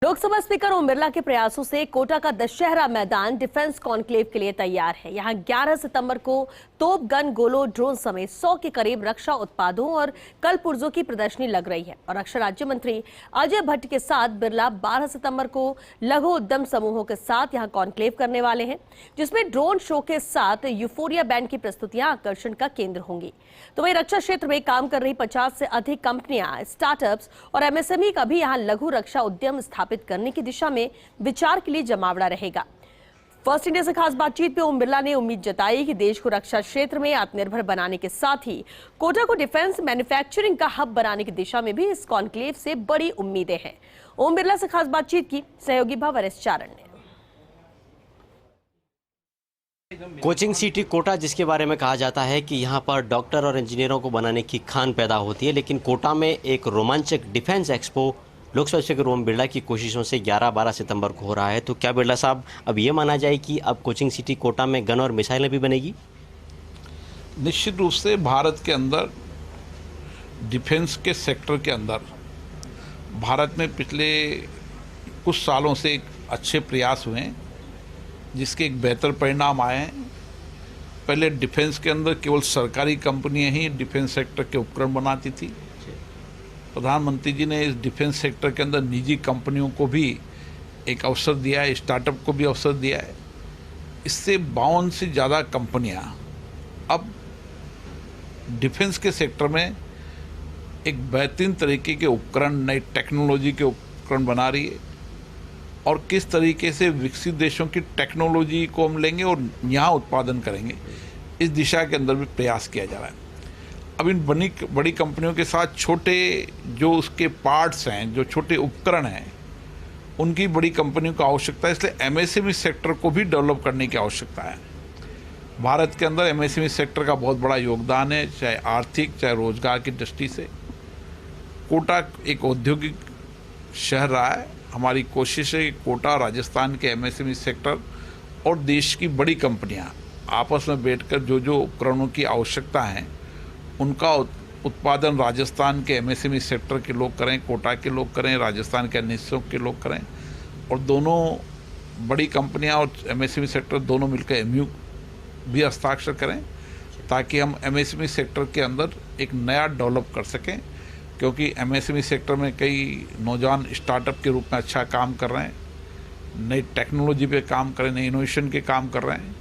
Lok Sabha speaker Om Birla के प्रयासों से कोटा का दशहरा मैदान डिफेंस कॉन्क्लेव के लिए तैयार है। यहां 11 सितंबर को तोप, गन, गोलों, ड्रोन समेत 100 के करीब रक्षा उत्पादों और कल पुर्जों की प्रदर्शनी लग रही है। और रक्षा राज्य मंत्री अजय भट्ट के साथ बिरला 12 सितंबर को लघु उद्यम समूहों के साथ यहां कॉन्क्लेव करने वाले हैं, जिसमें ड्रोन शो के साथ यूफोरिया बैंड की प्रस्तुतियां आकर्षण का केंद्र होंगी। तो वहीं रक्षा क्षेत्र में काम कर रही 50 से अधिक कंपनियां, स्टार्टअप्स और एमएसएमई का भी यहां लघु रक्षा उद्यम स्थापित करने की दिशा में विचार के लिए जमावड़ा रहेगा। फर्स्ट इंडिया से खास बातचीत में ओम बिरला ने उम्मीद जताई कि देश को रक्षा क्षेत्र में आत्मनिर्भर बनाने के साथ ही कोटा को डिफेंस मैन्युफैक्चरिंग का हब बनाने की दिशा में भी इस कॉन्क्लेव से बड़ी उम्मीदें हैं। ओम बिरला से खास बातचीत की सहयोगी भंवर एस चारण ने। कोचिंग सिटी कोटा, जिसके बारे में कहा जाता है कि यहाँ पर डॉक्टर और इंजीनियरों को बनाने की खान पैदा होती है, लेकिन कोटा में एक रोमांचक defence expo Lok Sabha speaker Om Birla की कोशिशों से 11-12 सितंबर को हो रहा है। तो क्या बिरला साहब, अब ये माना जाए कि अब कोचिंग सिटी कोटा में गन और मिसाइलें भी बनेगी? निश्चित रूप से भारत के अंदर डिफेंस के सेक्टर के अंदर भारत में पिछले कुछ सालों से एक अच्छे प्रयास हुए हैं, जिसके एक बेहतर परिणाम आए हैं। पहले डिफेंस के अंदर केवल सरकारी कंपनियां ही डिफेंस सेक्टर के उपकरण बनाती थी। प्रधानमंत्री जी ने इस डिफेंस सेक्टर के अंदर निजी कंपनियों को भी एक अवसर दिया है, स्टार्टअप को भी अवसर दिया है। इससे 52 से ज़्यादा कंपनियां अब डिफेंस के सेक्टर में एक बेहतरीन तरीके के उपकरण, नई टेक्नोलॉजी के उपकरण बना रही है। और किस तरीके से विकसित देशों की टेक्नोलॉजी को हम लेंगे और यहाँ उत्पादन करेंगे, इस दिशा के अंदर भी प्रयास किया जा रहा है। अब इन बड़ी कंपनियों के साथ छोटे जो उसके पार्ट्स हैं, जो छोटे उपकरण हैं, उनकी बड़ी कंपनियों को आवश्यकता है। इसलिए एमएसएमई सेक्टर को भी डेवलप करने की आवश्यकता है। भारत के अंदर एमएसएमई सेक्टर का बहुत बड़ा योगदान है, चाहे आर्थिक चाहे रोजगार की दृष्टि से। कोटा एक औद्योगिक शहर रहा है। हमारी कोशिश है कि कोटा, राजस्थान के एमएसएमई सेक्टर और देश की बड़ी कंपनियां आपस में बैठकर जो उपकरणों की आवश्यकता है उनका उत्पादन राजस्थान के एमएसएमई सेक्टर के लोग करें, कोटा के लोग करें, राजस्थान के अन्य हिस्सों के लोग करें। और दोनों बड़ी कंपनियां और एमएसएमई सेक्टर दोनों मिलकर एमयू भी हस्ताक्षर करें, ताकि हम एमएसएमई सेक्टर के अंदर एक नया डेवलप कर सकें। क्योंकि एमएसएमई सेक्टर में कई नौजवान स्टार्टअप के रूप में अच्छा काम कर रहे हैं, नई टेक्नोलॉजी पे काम कर रहे हैं, नई इनोवेशन के काम कर रहे हैं।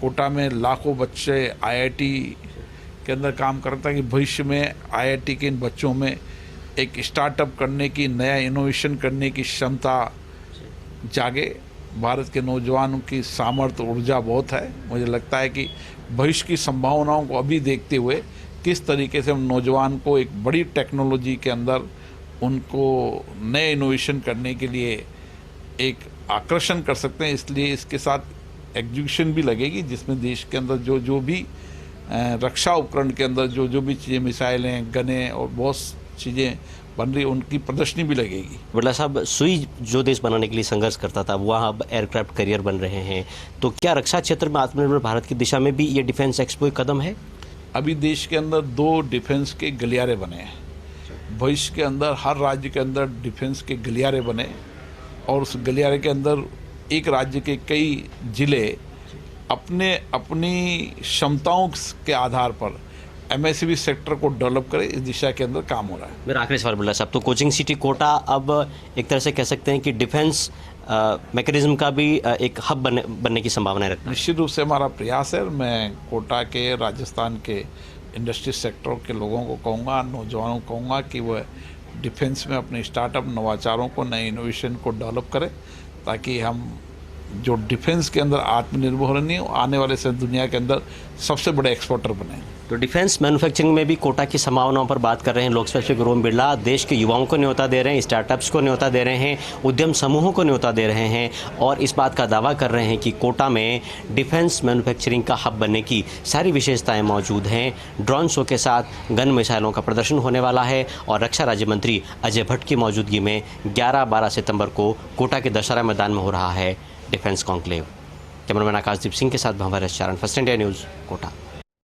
कोटा में लाखों बच्चे आईआईटी के अंदर काम कर रहे हैं, ताकि भविष्य में आईआईटी के इन बच्चों में एक स्टार्टअप करने की, नया इनोवेशन करने की क्षमता जागे। भारत के नौजवानों की सामर्थ्य, ऊर्जा बहुत है। मुझे लगता है कि भविष्य की संभावनाओं को अभी देखते हुए किस तरीके से हम नौजवान को एक बड़ी टेक्नोलॉजी के अंदर उनको नए इनोवेशन करने के लिए एक आकर्षण कर सकते हैं। इसलिए इसके साथ एग्जीबिशन भी लगेगी, जिसमें देश के अंदर जो भी रक्षा उपकरण के अंदर जो भी चीज़ें, मिसाइलें, गनें और बहुत चीज़ें बन रही, उनकी प्रदर्शनी भी लगेगी। बिरला साहब, सुई जो देश बनाने के लिए संघर्ष करता था, वह अब एयरक्राफ्ट कैरियर बन रहे हैं। तो क्या रक्षा क्षेत्र में आत्मनिर्भर भारत की दिशा में भी ये डिफेंस एक्सपो एक कदम है? अभी देश के अंदर 2 डिफेंस के गलियारे बने हैं। भविष्य के अंदर हर राज्य के अंदर डिफेंस के गलियारे बने, और उस गलियारे के अंदर एक राज्य के कई जिले अपनी क्षमताओं के आधार पर एमएसएमई सेक्टर को डेवलप करे, इस दिशा के अंदर काम हो रहा है। मेरा आखिरी सवाल बिरला साहब, तो कोचिंग सिटी कोटा अब एक तरह से कह सकते हैं कि डिफेंस मैकेनिज्म का भी एक हब बनने की संभावना रखता है? निश्चित रूप से हमारा प्रयास है। मैं कोटा के, राजस्थान के इंडस्ट्री सेक्टर के लोगों को कहूँगा, नौजवानों को कहूँगा कि वह डिफेंस में अपने स्टार्टअप, नवाचारों को, नए इनोवेशन को डेवलप करें, ताकि हम जो डिफेंस के अंदर आत्मनिर्भर नहीं, आने वाले से दुनिया के अंदर सबसे बड़े एक्सपोर्टर बने। तो डिफेंस मैन्युफैक्चरिंग में भी कोटा की संभावनाओं पर बात कर रहे हैं लोकसभा स्पीकर ओम बिरला। देश के युवाओं को न्योता दे रहे हैं, स्टार्टअप्स को न्योता दे रहे हैं, उद्यम समूहों को न्योता दे रहे हैं, और इस बात का दावा कर रहे हैं कि कोटा में डिफेंस मैन्युफैक्चरिंग का हब बनने की सारी विशेषताएं मौजूद हैं। ड्रोन शो के साथ गन मिसाइलों का प्रदर्शन होने वाला है, और रक्षा राज्य मंत्री अजय भट्ट की मौजूदगी में 11-12 सितंबर को कोटा के दशहरा मैदान में हो रहा है डिफेंस कॉन्क्लेव। कैमरामैन आकाशदीप सिंह के साथ भंवर एस चारण, फर्स्ट इंडिया न्यूज़, कोटा।